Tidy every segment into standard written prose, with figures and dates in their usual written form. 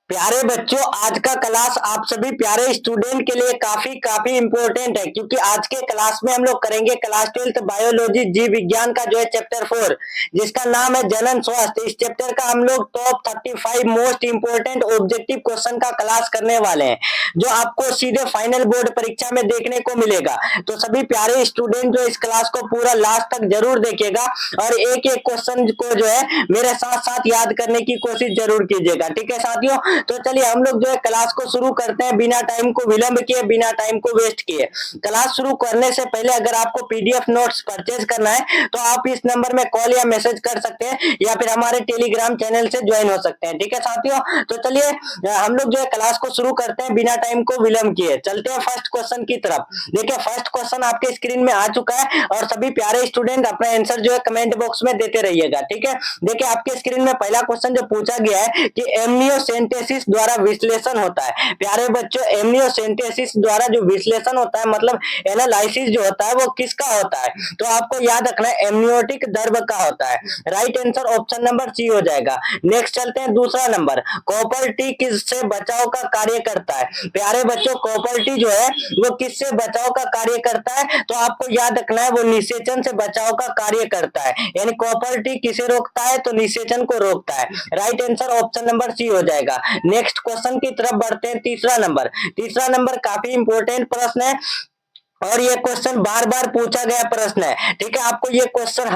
प्यारे बच्चों, आज का क्लास आप सभी प्यारे स्टूडेंट के लिए काफी काफी इम्पोर्टेंट है, क्योंकि आज के क्लास में हम लोग करेंगे क्लास 12 बायोलॉजी जीव विज्ञान का जो है चैप्टर 4, जिसका नाम है जनन स्वास्थ्य। इस चैप्टर का हम लोग top 35 most important objective question का क्लास करने वाले हैं, जो आपको सीधे फाइनल बोर्ड परीक्षा में देखने को मिलेगा। तो सभी प्यारे स्टूडेंट जो इस क्लास को पूरा लास्ट तक जरूर देखेगा और एक एक क्वेश्चन को जो है मेरे साथ साथ याद करने की कोशिश जरूर कीजिएगा। ठीक है साथियों, तो चलिए हम लोग जो है क्लास को शुरू करते हैं बिना टाइम को विलंब किए, बिना टाइम को वेस्ट किए। क्लास शुरू करने से पहले अगर आपको पीडीएफ नोट्स परचेज करना है तो आप इस नंबर में कॉल या मैसेज कर सकते हैं, या फिर हमारे टेलीग्राम चैनल से ज्वाइन हो सकते हैं। ठीक है साथियों, तो चलिए हम लोग जो है क्लास को शुरू करते हैं बिना टाइम को विलंब किए। चलते हैं फर्स्ट क्वेश्चन की तरफ। देखिए फर्स्ट क्वेश्चन आपके स्क्रीन में आ चुका है और सभी प्यारे स्टूडेंट अपना आंसर जो है कमेंट बॉक्स में देते रहिएगा। ठीक है, देखिए आपके स्क्रीन में पहला क्वेश्चन जो पूछा गया है कि एमनियोसेंटेसिस द्वारा विश्लेषण होता है। प्यारे बच्चों, एमनियोसेंटेसिस द्वारा जो विश्लेषण होता है, मतलब एनालिसिस जो होता है, वो किसका होता है? तो आपको याद रखना है एमनियोटिक द्रव का होता है। Right answer option number C हो जाएगा। नेक्स्ट चलते हैं दूसरा नंबर। कॉपर टी किससे बचाव का कार्य करता है? प्यारे बच्चों, कॉपर टी जो है वो किससे बचाव का कार्य करता है? तो आपको याद रखना है वो निषेचन से बचाव का कार्य करता है। यानी कॉपर टी किसे रोकता है? तो निषेचन को रोकता है। Right answer option number C हो जाएगा। नेक्स्ट क्वेश्चन की तरफ बढ़ते हैं। तीसरा नंबर, तीसरा नंबर काफी इंपॉर्टेंट प्रश्न है और ये क्वेश्चन बार बार पूछा गया प्रश्न है। ठीक है, आपको ये क्वेश्चन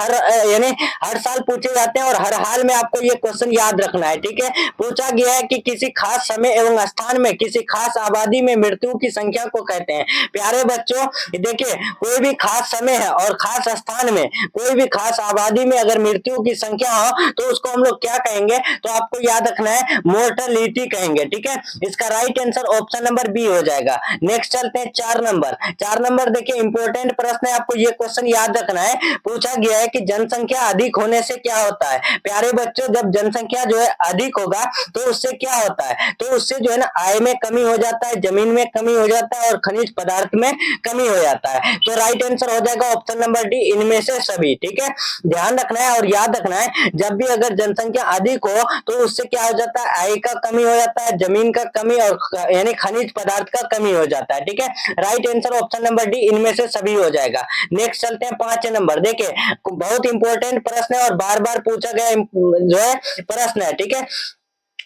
यानी हर साल पूछे जाते हैं और हर हाल में आपको ये क्वेश्चन याद रखना है। ठीक है, पूछा गया है कि किसी खास समय एवं स्थान में किसी खास आबादी में मृत्यु की संख्या को कहते हैं। प्यारे बच्चों, देखिए कोई भी खास समय है और खास स्थान में कोई भी खास आबादी में अगर मृत्यु की संख्या हो तो उसको हम लोग क्या कहेंगे? तो आपको याद रखना है मोर्टेलिटी कहेंगे। ठीक है, इसका right answer option number B हो जाएगा। नेक्स्ट चलते हैं चार नंबर। चार नंबर देखिए इंपॉर्टेंट प्रश्न है, आपको ये क्वेश्चन याद रखना है। पूछा गया है कि जनसंख्या अधिक होने से क्या होता है? प्यारे बच्चों, जब जनसंख्या जो है अधिक होगा तो उससे क्या होता है? तो उससे जो है ना आय में कमी हो जाता है, जमीन में कमी हो जाता है और खनिज पदार्थ में कमी हो जाता है। तो राइट आंसर हो जाएगा ऑप्शन नंबर डी, इनमें से सभी। ठीक है, ध्यान रखना है और याद रखना है, जब भी अगर जनसंख्या अधिक हो तो उससे क्या हो जाता है? आय का कमी हो जाता है, जमीन का कमी और यानी खनिज पदार्थ का कमी हो जाता है। ठीक है, right answer option number D, इनमें से सभी हो जाएगा। नेक्स्ट चलते हैं पांच नंबर। देखिए बहुत इंपॉर्टेंट प्रश्न है और बार बार पूछा गया जो है प्रश्न है। ठीक है,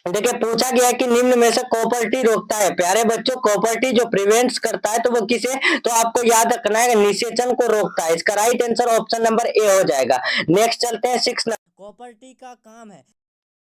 देखिए पूछा गया है कि निम्न में से कॉपर टी रोकता है। प्यारे बच्चों, कॉपर टी जो प्रिवेंट्स करता है तो वो किसे? तो आपको याद रखना है निषेचन को रोकता है। इसका right answer option number A हो जाएगा। नेक्स्ट चलते हैं सिक्स नंबर। कॉपर टी का काम है,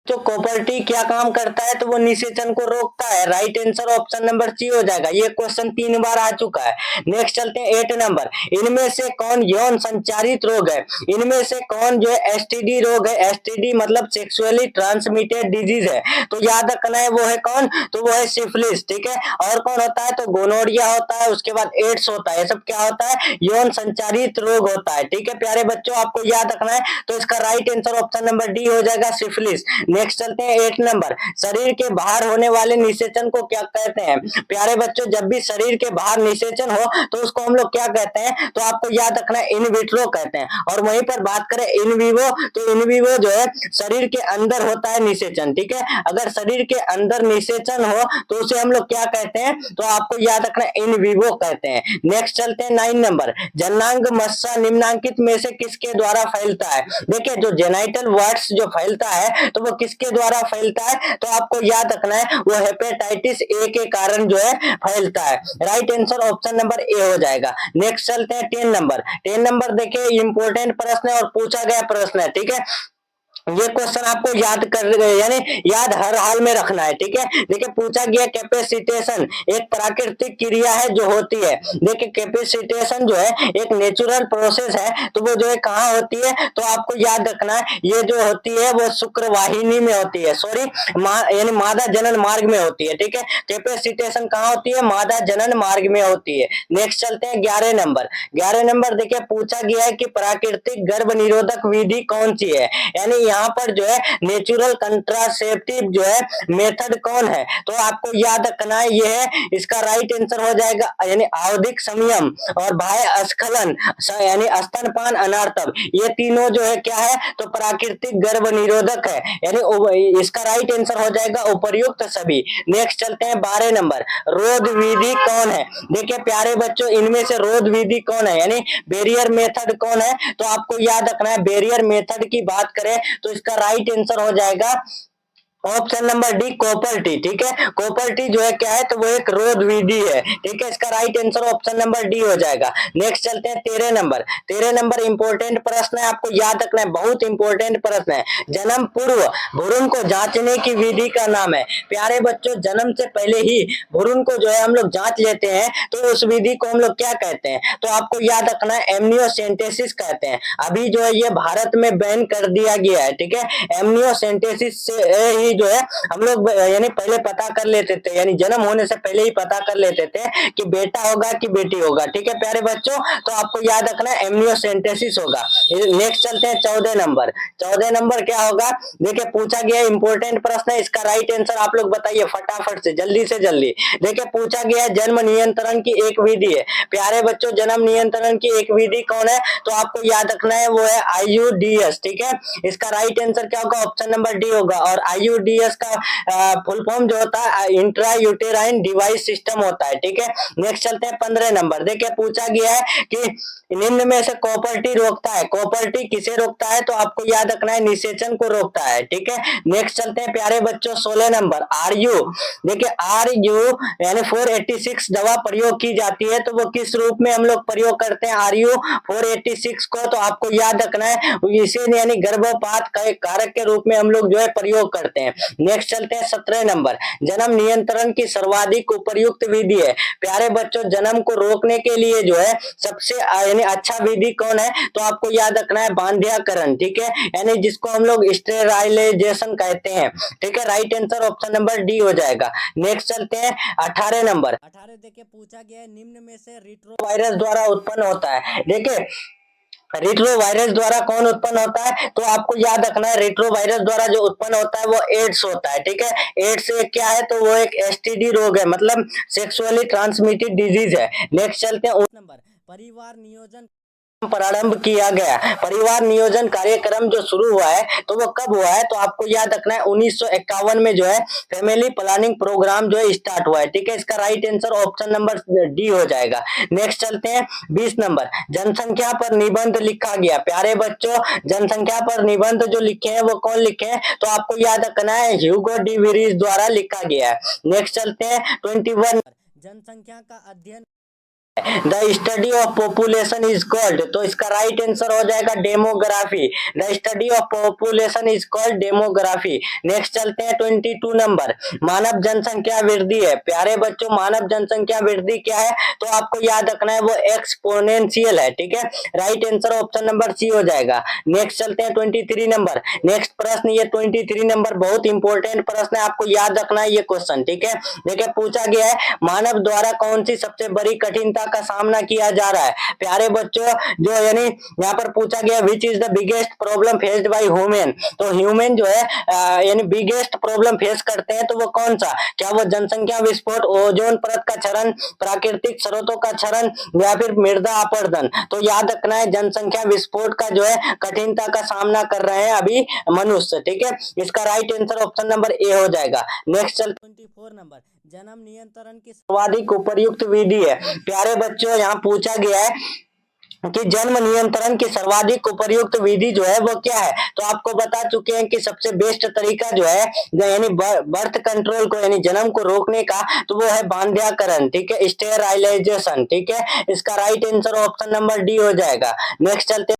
जो कॉपर टी क्या काम करता है? तो वो निषेचन को रोकता है। Right answer option number C हो जाएगा। ये क्वेश्चन 3 बार आ चुका है। नेक्स्ट चलते हैं 8 नंबर। इनमें से कौन यौन संचारित रोग है? इनमें से कौन जो है एसटीडी रोग है? एसटीडी मतलब सेक्सुअली ट्रांसमिटेड डिजीज है। तो याद रखना है वो है कौन? तो वो है सिफिलिस। ठीक है, और कौन होता है? तो गोनोरिया होता है, उसके बाद एड्स होता है। ये सब क्या होता है? यौन संचारित रोग होता है। ठीक है प्यारे बच्चों, आपको याद रखना है। तो इसका right answer option number D हो जाएगा, सिफिलिस। नेक्स्ट चलते हैं 8 नंबर। शरीर के बाहर होने वाले निषेचन को क्या कहते हैं? प्यारे बच्चों, जब भी शरीर के बाहर निषेचन हो तो उसको हम लोग क्या कहते हैं? तो आपको याद रखना है इन विट्रो कहते हैं। और वहीं पर बात करें इन विवो, तो इन विवो जो है शरीर के अंदर होता है निषेचन। ठीक है, अगर शरीर के अंदर निषेचन हो तो उसे हम लोग क्या कहते हैं? तो आपको याद रखना है इन विवो कहते हैं। नेक्स्ट चलते हैं 9 नंबर। जननांग मस्सा निम्नांकित में से किसके द्वारा फैलता है? देखिए जो जेनाइटल वर्ड्स जो फैलता है तो वो किसके द्वारा फैलता है? तो आपको याद रखना है वो हेपेटाइटिस ए के कारण जो है फैलता है। Right answer option number A हो जाएगा। नेक्स्ट चलते हैं 10 नंबर। 10 नंबर देखिए इंपॉर्टेंट प्रश्न है और पूछा गया प्रश्न है। ठीक है, ये क्वेश्चन आपको याद कर यानी याद हर हाल में रखना है। ठीक है, देखिए पूछा गया कैपेसिटेशन एक प्राकृतिक क्रिया है जो होती है। देखिए कैपेसिटेशन जो है एक नेचुरल प्रोसेस है, तो वो जो है कहाँ होती है? तो आपको याद रखना है ये जो होती है वो शुक्रवाहिनी में होती है, सॉरी यानी मादा जनन मार्ग में होती है। ठीक है, कैपेसिटेशन कहाँ होती है? मादा जनन मार्ग में होती है। नेक्स्ट चलते हैं 11 नंबर। 11 नंबर देखिए पूछा गया है कि प्राकृतिक गर्भ निरोधक विधि कौन सी है? यानी यहाँ पर जो है नेचुरल कंट्रासेप्टिव जो है मेथड कौन है, तो आपको याद रखना है ये है इसका राइट आंसर हो जाएगा यानी आवधिक संयम और बाह्य अस्खलन यानी स्तनपान अनार्तव, ये तीनों जो है क्या है तो प्राकृतिक गर्भ निरोधक है, यानी इसका राइट आंसर हो जाएगा उपर्युक्त सभी। नेक्स्ट चलते हैं 12 नंबर, रोध विधि कौन है। देखिए प्यारे बच्चों इनमें से रोध विधि कौन है यानी बैरियर मेथड कौन है, तो आपको याद रखना है बैरियर मेथड की बात करें तो इसका राइट आंसर हो जाएगा option number D copper T. ठीक है, कॉपर टी जो है क्या है तो वो एक रोध विधि है। ठीक है, इसका right answer option number D हो जाएगा। नेक्स्ट चलते हैं 13 नंबर। 13 नंबर इंपॉर्टेंट प्रश्न है, आपको याद रखना है, बहुत इंपॉर्टेंट प्रश्न है। जन्म पूर्व भ्रूण को जांचने की विधि का नाम है। प्यारे बच्चों जन्म से पहले ही भ्रूण को जो है हम लोग जांच लेते हैं तो उस विधि को हम लोग क्या कहते हैं, तो आपको याद रखना है एमनियोसेंटेसिस कहते हैं। अभी जो है ये भारत में बैन कर दिया गया है। ठीक है, एमनियोसेंटेसिस से ही जो है हम लोग यानी पहले पता कर लेते थे, यानी जन्म होने से पहले ही पता कर लेते थे कि बेटा होगा कि बेटी होगा। ठीक है प्यारे बच्चों, तो आपको याद रखना है एमनियोसेंटेसिस होगा। नेक्स्ट चलते हैं 14 नंबर। 14 नंबर क्या होगा, देखिए पूछा गया इंपॉर्टेंट प्रश्न है, इसका राइट आंसर आप लोग बताइए फटाफट से, जल्दी से जल्दी। देखिए पूछा गया जन्म नियंत्रण की एक विधि है। प्यारे बच्चों जन्म नियंत्रण की एक विधि कौन है, तो आपको याद रखना है वो है आईयूडीएस। ठीक है, इसका राइट आंसर क्या होगा, ऑप्शन नंबर डी होगा। और आईयूडीएस का फुल फॉर्म जो होता है इंट्रा यूटेराइन डिवाइस सिस्टम होता है। ठीक है, नेक्स्ट चलते हैं 15 नंबर। देखिए पूछा गया है कि निम्न में से कॉपर टी रोकता है, कॉपर टी किसे रोकता है, तो आपको याद रखना है निषेचन को रोकता है। ठीक है, नेक्स्ट चलते हैं प्यारे बच्चों 16 नंबर आरयू। देखिए आरयू यानी 486 दवा प्रयोग की जाती है, तो वो किस रूप में हम लोग प्रयोग करते हैं आरयू 486 को, तो आपको याद रखना है इसे यानी गर्भपात का एक कारक के रूप में हम लोग जो है प्रयोग करते हैं। नेक्स्ट चलते हैं 17 नंबर, जन्म नियंत्रण की सर्वाधिक उपयुक्त विधि है। प्यारे बच्चों जन्म को रोकने के लिए जो है सबसे यानी अच्छा विधि कौन है, तो आपको याद रखना है बांध्याकरण। ठीक है, यानी जिसको हम लोग स्टेराइलाइजेशन कहते हैं। ठीक है, right answer option number D हो जाएगा। नेक्स्ट चलते हैं 18 नंबर। 18 देखिए पूछा गया है निम्न में से रिट्रोवायरस द्वारा उत्पन्न होता है। देखिए रिट्रोवायरस द्वारा कौन उत्पन्न होता है, तो आपको याद रखना है रिट्रोवायरस द्वारा जो उत्पन्न होता है वो एड्स होता है। ठीक है, एड्स क्या है तो वो एक एसटीडी रोग है, मतलब सेक्सुअली ट्रांसमिटेड डिजीज है। नेक्स्ट चलते हैं 19 नंबर, परिवार नियोजन प्रारंभ किया गया। परिवार नियोजन कार्यक्रम जो शुरू हुआ है तो वो कब हुआ है, तो आपको याद रखना है 1951 में जो है फैमिली प्लानिंग प्रोग्राम जो है स्टार्ट हुआ है। ठीक है, इसका right answer option number D हो जाएगा। नेक्स्ट चलते हैं 20 नंबर, जनसंख्या पर निबंध लिखा गया। प्यारे बच्चों जनसंख्या पर निबंध जो लिखे हैं वो कौन लिखे हैं, तो आपको याद रखना है ह्यूगो डी विरीज द्वारा लिखा गया है। नेक्स्ट चलते हैं 21, जनसंख्या का अध्ययन the study of population is called, तो इसका राइट आंसर हो जाएगा demography. The study of population is called demography. Next चलते हैं 22 नंबर, मानव जनसंख्या वृद्धि है। प्यारे बच्चों मानव जनसंख्या वृद्धि क्या है, तो आपको याद रखना है वो एक्सपोनेंशियल है। ठीक है, right answer option number C हो जाएगा। नेक्स्ट चलते हैं 23 नंबर। नेक्स्ट प्रश्न ये 23 नंबर बहुत इंपॉर्टेंट प्रश्न है, आपको याद रखना है ये क्वेश्चन। ठीक है, देखिए पूछा गया है मानव द्वारा कौन सी सबसे बड़ी कठिनता का सामना किया जा रहा है। प्यारे बच्चों जो यानी यहाँ पर पूछा गया which is the biggest problem faced by human, तो ह्यूमन जो है यानी बिगेस्ट प्रॉब्लम फेस करते हैं, तो वो कौन सा, क्या वो जनसंख्या विस्फोट, ओजोन परत का क्षरण, प्राकृतिक स्रोतों का क्षरण या फिर मृदा अपरदन, तो याद रखना है जनसंख्या विस्फोट का जो है कठिनता का सामना कर रहे हैं अभी मनुष्य। ठीक है, इसका right answer option number A हो जाएगा। नेक्स्ट चल 24 नंबर, जन्म नियंत्रण की सर्वाधिक उपयुक्त विधि है। प्यारे बच्चों यहाँ पूछा गया है कि जन्म नियंत्रण की सर्वाधिक उपयुक्त विधि जो है वो क्या है, तो आपको बता चुके हैं कि सबसे बेस्ट तरीका जो है यानी बर्थ कंट्रोल को यानी जन्म को रोकने का, तो वो है बांध्याकरण। ठीक है, स्टेराइलाइजेशन। ठीक है, इसका right answer option number D हो जाएगा। नेक्स्ट चलते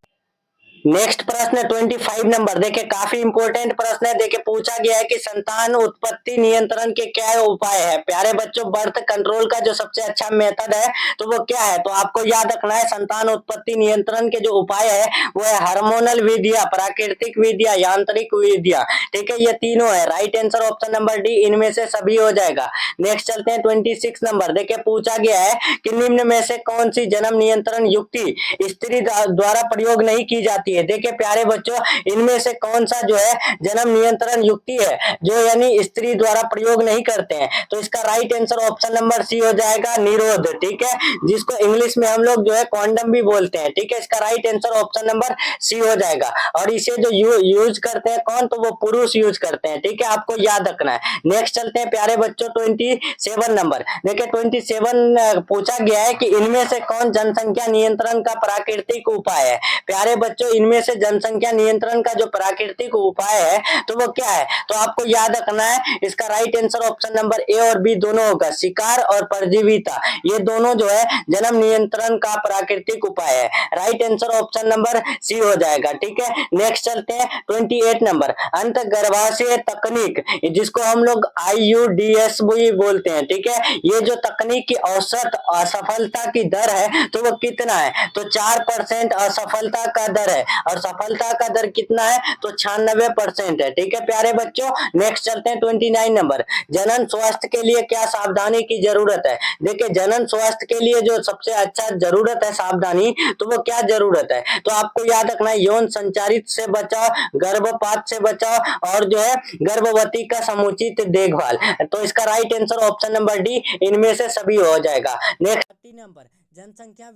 नेक्स्ट प्रश्न 25 नंबर, देखिए काफी इंपॉर्टेंट प्रश्न है। देखिए पूछा गया है कि संतान उत्पत्ति नियंत्रण के क्या उपाय है। प्यारे बच्चों बर्थ कंट्रोल का जो सबसे अच्छा मेथड है तो वो क्या है, तो आपको याद रखना है संतान उत्पत्ति नियंत्रण के जो उपाय है वो है हार्मोनल विधियां, प्राकृतिक विधियां, यांत्रिक विधियां। ठीक है, ये तीनों है। Right answer option number D इनमें से सभी हो जाएगा। नेक्स्ट चलते हैं 26 नंबर, देखिए पूछा गया है कि निम्न में से कौन सी जन्म नियंत्रण युक्ति स्त्री द्वारा प्रयोग नहीं की जाती है। है। देखिए प्यारे बच्चों, इनमें से कौन सा जो है जन्म नियंत्रण युक्ति है जो यानी स्त्री द्वारा प्रयोग नहीं करते हैं? तो इसका right answer option number C हो जाएगा, निरोध। ठीक है, जिसको इंग्लिश में हम लोग जो है कॉन्डम भी बोलते हैं। ठीक है, इसका right answer option number C हो जाएगा। और इसे जो यूज करते हैं कौन? तो वो पुरुष यूज करते हैं। ठीक है, आपको याद रखना है। नेक्स्ट चलते हैं प्यारे बच्चों 27 नंबर। देखिए 27 पूछा गया है कि इनमें से कौन जनसंख्या नियंत्रण का प्राकृतिक उपाय है? प्यारे बच्चों, इनमें से जनसंख्या नियंत्रण का जो प्राकृतिक उपाय है तो वो क्या है? तो आपको याद रखना है, इसका right answer option number A और बी दोनों होगा, शिकार और परजीविता। ये दोनों जो है जन्म नियंत्रण का प्राकृतिक उपाय है। Right answer option number C हो जाएगा। ठीक है, नेक्स्ट चलते हैं 28 नंबर। अंत गर्भाशय तकनीक, जिसको हम लोग IUDS भी बोलते हैं। ठीक है, ये जो तकनीक की औसत असफलता की दर है तो वो कितना है? तो 4% असफलता का दर है और सफलता का दर कितना है? तो 96% है। ठीक है प्यारे बच्चों, नेक्स्ट चलते हैं 29 नंबर। जनन स्वास्थ्य के लिए क्या सावधानी की जरूरत है? देखिए जनन स्वास्थ्य के लिए जो सबसे अच्छा जरूरत है सावधानी, तो वो क्या जरूरत है? तो आपको याद रखना है, यौन संचारित से बचाव, गर्भपात से बचाव और जो है गर्भवती का समुचित देखभाल। तो इसका right answer option number D, इनमें से सभी हो जाएगा। नेक्स्ट 30 नंबर, जनसंख्या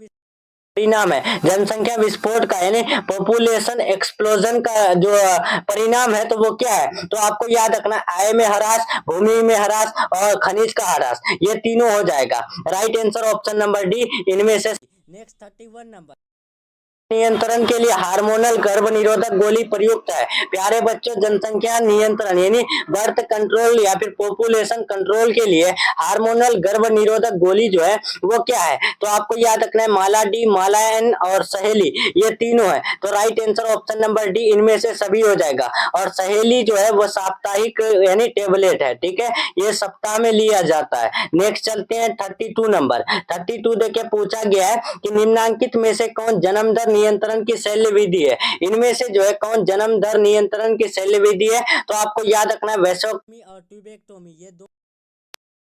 परिणाम है। जनसंख्या विस्फोट का यानी पॉपुलेशन एक्सप्लोजन का जो परिणाम है तो वो क्या है? तो आपको याद रखना, आय में ह्रास, भूमि में ह्रास और खनिज का ह्रास, ये तीनों हो जाएगा। Right answer option number D, इनमें से। नेक्स्ट 31 नंबर, नियंत्रण के लिए हार्मोनल गर्भ निरोधक गोली प्रयुक्त है। प्यारे बच्चों, जनसंख्या नियंत्रण यानी बर्थ कंट्रोल या फिर पॉपुलेशन कंट्रोल के लिए हार्मोनल गर्भ निरोधक गोली जो है वो क्या है? तो आपको याद रखना है, माला डी, माला एन और सहेली, ये तीनों है। तो right answer option number D, इनमें से सभी हो जाएगा। और सहेली जो है वो साप्ताहिक यानी टेबलेट है। ठीक है, ये सप्ताह में लिया जाता है। नेक्स्ट चलते हैं 32 नंबर। 32 देखिए पूछा गया है कि निम्नांकित में से कौन जन्म दर नियंत्रण की शल्य विधि है? इनमें से जो है कौन जन्म दर नियंत्रण की शल्य विधि है? तो आपको याद रखना है, वैसोक्टोमी और ट्यूबेक्टोमी, ये दो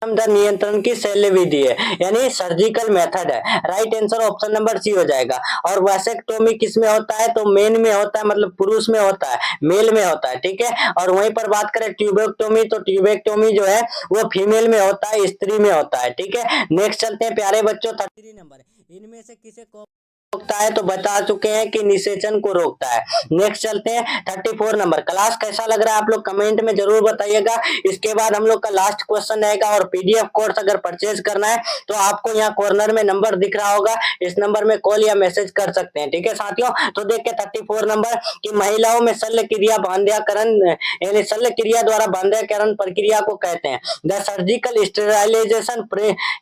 जन्म दर नियंत्रण की शल्य विधि है यानी सर्जिकल मेथड है। Right answer option number C हो जाएगा। और वैसेक्टोमी किस में होता है? तो मेन में होता है, मतलब पुरुष में होता है, मेल में होता है। ठीक है, और वहीं पर बात करें ट्यूबेक्टोमी, तो ट्यूबेक्टोमी जो है वो फीमेल में होता है, स्त्री में होता है। ठीक है, नेक्स्ट चलते हैं प्यारे बच्चों 33 नंबर। इनमें से किसे रोकता है? तो बता चुके हैं कि निषेचन को रोकता है। नेक्स्ट चलते हैं 34 नंबर। क्लास कैसा लग रहा है आप लोग कमेंट में जरूर बताइएगा। इसके बाद हम लोग का लास्ट क्वेश्चन रहेगा। और पीडीएफ कोर्स अगर परचेज करना है तो आपको यहाँ कॉर्नर में नंबर दिख रहा होगा, इस नंबर में कॉल या मैसेज कर सकते हैं। ठीक है साथियों, तो देखिए 34 नंबर की महिलाओं में शल्य क्रिया बांध्याकरण यानी शल्य क्रिया द्वारा बांध्याकरण प्रक्रिया को कहते हैं। द सर्जिकल स्टेरिलाइजेशन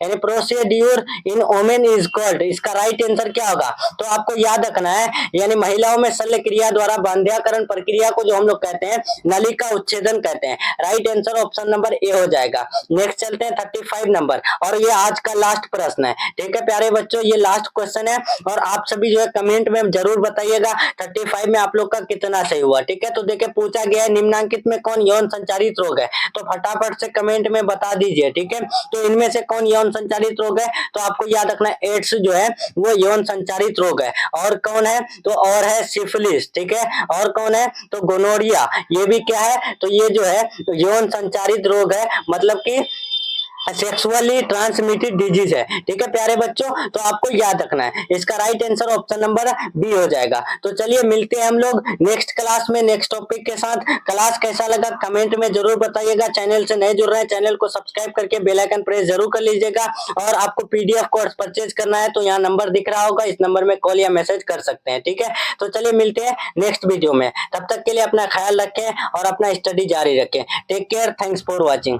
यानी procedure in women is called. इसका राइट आंसर क्या होगा? तो आपको याद रखना है, यानी महिलाओं में शल्य क्रिया द्वारा बांध्याकरण प्रक्रिया को जो हम लोग कहते हैं नलिका उच्छेदन कहते हैं। Right answer option number A हो जाएगा। नेक्स्ट चलते हैं 35 नंबर, और ये आज का लास्ट प्रश्न है। ठीक है प्यारे बच्चों, ये लास्ट क्वेश्चन है और आप सभी जो है कमेंट में जरूर बताइएगा 35 में आप लोग का कितना सही हुआ। ठीक है, तो देखिए पूछा गया है निम्नांकित में कौन यौन संचारित रोग है? तो फटाफट से कमेंट में बता दीजिए। ठीक है, तो इनमें से कौन यौन संचारित रोग है? तो आपको याद रखना है एड्स जो है वो यौन संचारित रोग है। और कौन है? तो और है सिफिलिस। ठीक है, और कौन है? तो गोनोरिया, ये भी क्या है? तो ये जो है यौन संचारित रोग है, मतलब कि सेक्सुअली ट्रांसमिटेड डिजीज है। ठीक है प्यारे बच्चों, तो आपको याद रखना है, इसका right answer option number B हो जाएगा। तो चलिए मिलते हैं हम लोग नेक्स्ट क्लास में नेक्स्ट टॉपिक के साथ। क्लास कैसा लगा कमेंट में जरूर बताइएगा। चैनल से नए जुड़ रहे हैं, चैनल को सब्सक्राइब करके बेल आइकन प्रेस जरूर कर लीजिएगा। और आपको पीडीएफ कोर्स परचेज करना है तो यहाँ नंबर दिख रहा होगा, इस नंबर में कॉल या मैसेज कर सकते हैं। ठीक है, तो चलिए मिलते हैं नेक्स्ट वीडियो में। तब तक के लिए अपना ख्याल रखें और अपना स्टडी जारी रखें। Take care, thanks for watching.